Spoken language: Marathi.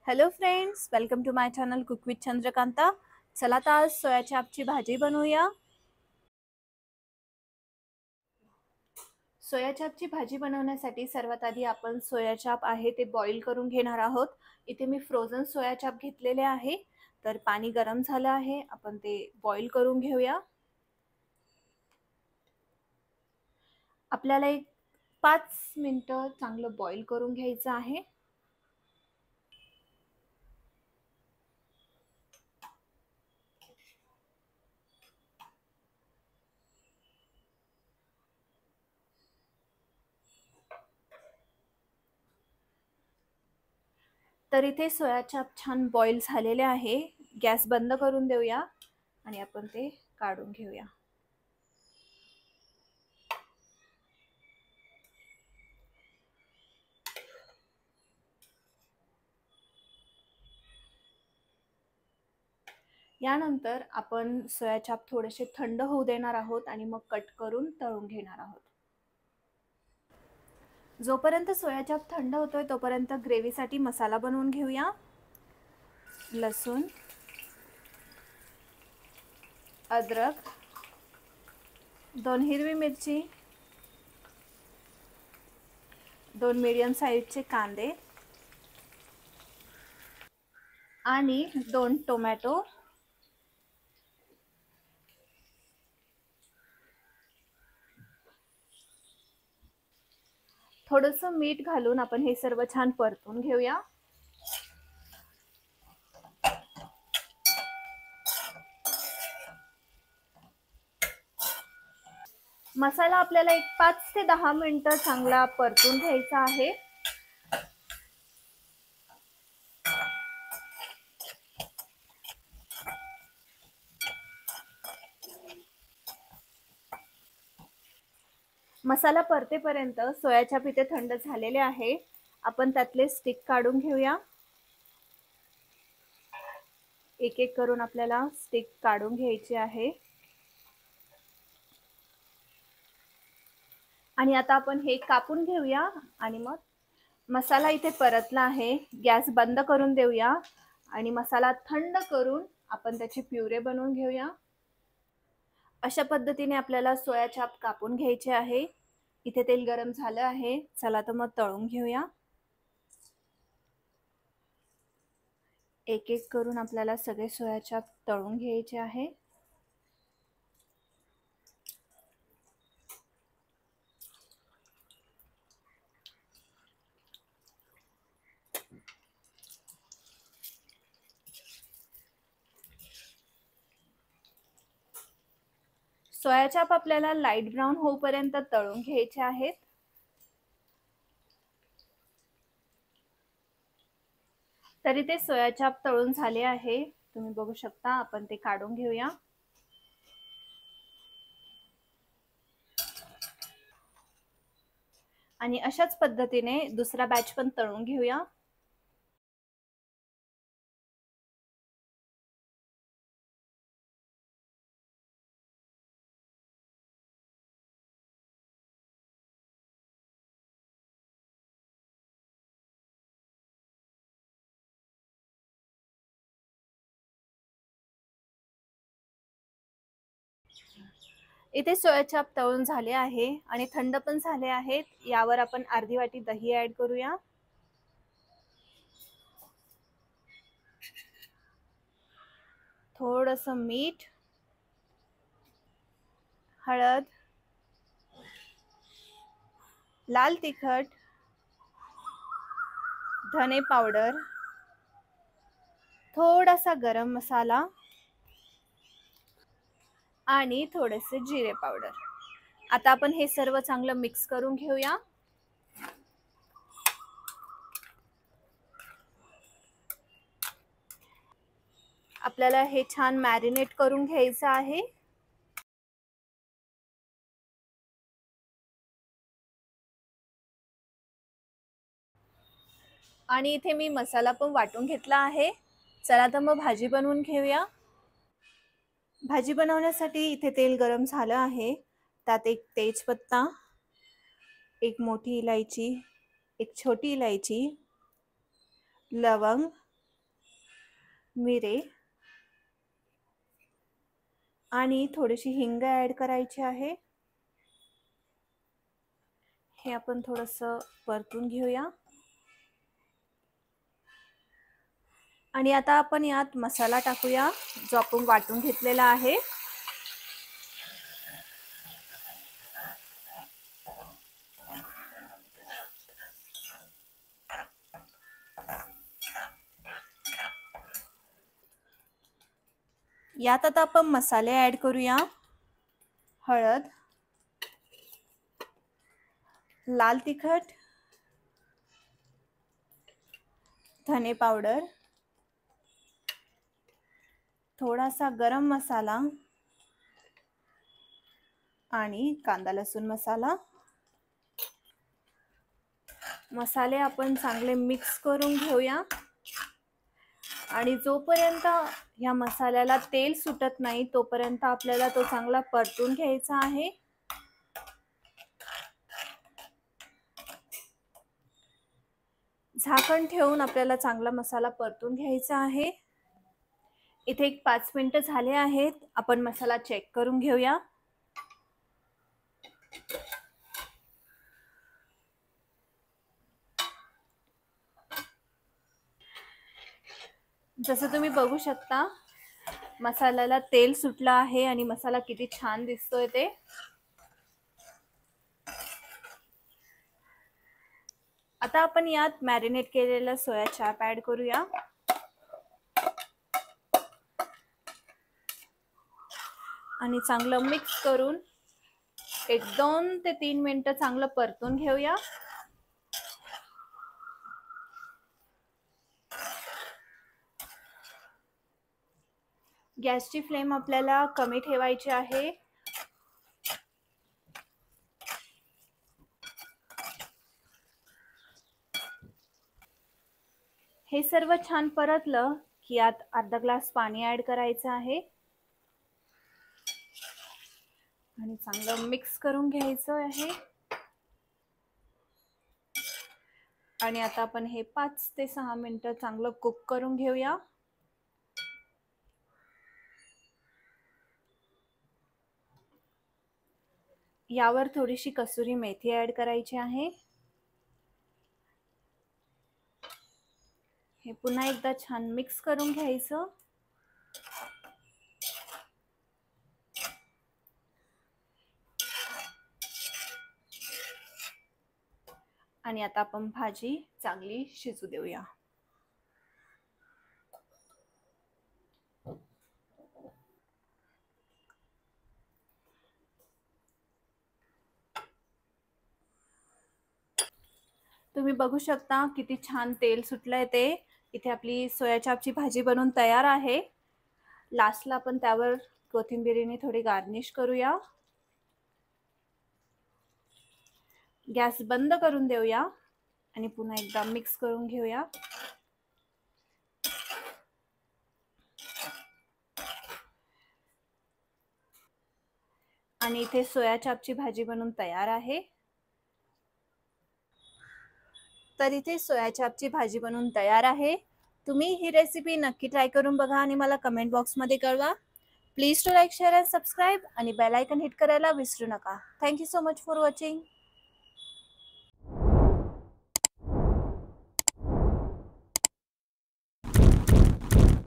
Hello friends, welcome to my channel cook with Chandrakanta. चला तर आज सोया चापची भाजी बनवूया. सोया चापची भाजी बनवण्यासाठी सर्वात आधी आपण सोया चाप आहे ते बॉईल करून घेणार आहोत. इथे मी फ्रोझन सोया चाप घेतलेले आहे. तर पाणी गरम झालं आहे, आपण ते बॉईल करून घेऊया. आपल्याला एक 5 मिनिटं चांगलं बॉईल करून घ्यायचं आहे. तर इथे सोया चाप छान बॉईल झालेले आहे. गॅस बंद करून देऊया आणि आपण ते काढून घेऊया. यानंतर आपण सोया चाप थोडेसे थंड होऊ देणार आहोत आणि मग कट करून तळून घेणार आहोत. जोपर्यंत सोया चाप थंड होतोय तोपर्यंत ग्रेव्हीसाठी मसाला बनवून घेऊया. लसूण, अद्रक, 2 हिरवी मिरची, 2 मीडियम साईजचे कांदे आणि 2 टोमॅटो. थोडंसं मीठ घालून आपण हे सर्व छान परतून घेऊया. मसाला आपल्याला एक 5 ते 10 मिनिटं चांगला परतून घ्यायचा आहे. मसाला परतेपर्यंत सोया चाप इथे थंड झालेले आहे. आपण त्यातले स्टिक काढून घेऊया. एक एक करून आपल्याला स्टिक काढून घ्यायचे आहे. आणि आता आपण हे कापून घेऊया आणि मग मसाला इथे परतला आहे. गॅस बंद करून देऊया आणि मसाला थंड करून आपण त्याची प्युरे बनवून घेऊया. अशा पद्धतीने आपल्याला सोया चाप कापून घ्यायचे आहे. इथे तेल गरम झालं आहे. चला तर मग तळून घेऊया. एक एक करून आपल्याला सगळे सोया चाप तळून घ्यायचे आहे. सोया चाप आपल्याला लाईट ब्राऊन होईपर्यंत तळून घ्यायचे आहेत. तरी ते सोया चाप तळून झाले आहे. तुम्ही बघू शकता. आपण ते काढून घेऊया. आणि अशाच पद्धतीने दुसरा बॅच पण तळून घेऊया. इथे सोया चाप तळून झाले आहे आणि थंड पण झाले आहेत. यावर आपण अर्धी वाटी दही ऍड करूया. थोडंसं मीठ, हळद, लाल तिखट, धने पावडर, थोडासा गरम मसाला आणि थोडेसे जिरे पावडर. आता आपण हे सर्व चांगलं मिक्स करून घेऊया. आपल्याला हे छान मॅरिनेट करून घ्यायचं आहे. आणि इथे मी मसाला पण वाटून घेतला आहे. चला तर मग भाजी बनवून घेऊया. भाजी बनवण्यासाठी इथे तेल गरम झालं आहे. त्यात एक तेजपत्ता, एक मोठी इलायची, एक छोटी इलायची, लवंग, मिरे आणि थोडीशी हिंग ॲड करायची आहे. हे आपण थोडंसं परतून घेऊया. आणि आता आपण यात मसाला टाकूया जो आपण वाटून घेतलेला आहे. यात आता आपण मसाले ॲड करूया. हळद, लाल तिखट, धने पावडर, थोडासा गरम मसाला आणि कांदा लसूण मसाला. मसाले आपण चांगले मिक्स करून घेऊया. आणि जोपर्यंत या मसाल्याला तेल सुटत नाही तोपर्यंत आपल्याला तो चांगला परतून घ्यायचा आहे. झाकण ठेवून आपल्याला चांगला मसाला परतून घ्यायचा आहे. इथे एक 5 मिनिटं झाले आहेत. आपण मसाला चेक करून घेऊया. जसं तुम्ही बघू शकता मसाल्याला तेल सुटलं आहे आणि मसाला किती छान दिसतोय ते. आता आपण यात मॅरिनेट केलेला सोया चाप ॲड करूया. आणि चांगलं मिक्स करून 1-2 ते 3 मिनिटं चांगलं परतून घेऊया. गॅसची फ्लेम आपल्याला कमी ठेवायची आहे. हे सर्व छान परतलं की यात अर्धा ग्लास पाणी ॲड करायचं आहे आणि चांगलं मिक्स करून घ्यायचं आहे. आणि आता आपण हे 5 ते 6 मिनिटं चांगलं कुक करून घेऊया. यावर थोडीशी कसुरी मेथी ॲड करायची आहे. हे पुन्हा एकदा छान मिक्स करून घ्यायचं. आणि आता आपण भाजी चांगली शिजू देऊया. तुम्ही बघू शकता किती छान तेल सुटलंय ते. इथे आपली सोया चापची भाजी बनवून तयार आहे. लास्टला आपण त्यावर कोथिंबीरीने थोडी गार्निश करूया. गॅस बंद करून देऊया आणि पुन्हा एकदा मिक्स करून घेऊया. आणि इथे सोया चापची भाजी बनवून तयार आहे. तर इथे सोया चापची भाजी बनवून तयार आहे. तुम्ही ही रेसिपी नक्की ट्राय करून बघा आणि मला कमेंट बॉक्समध्ये कळवा. Please to like, share and subscribe आणि बेल आयकन हिट करायला विसरू नका. Thank you so much for watching.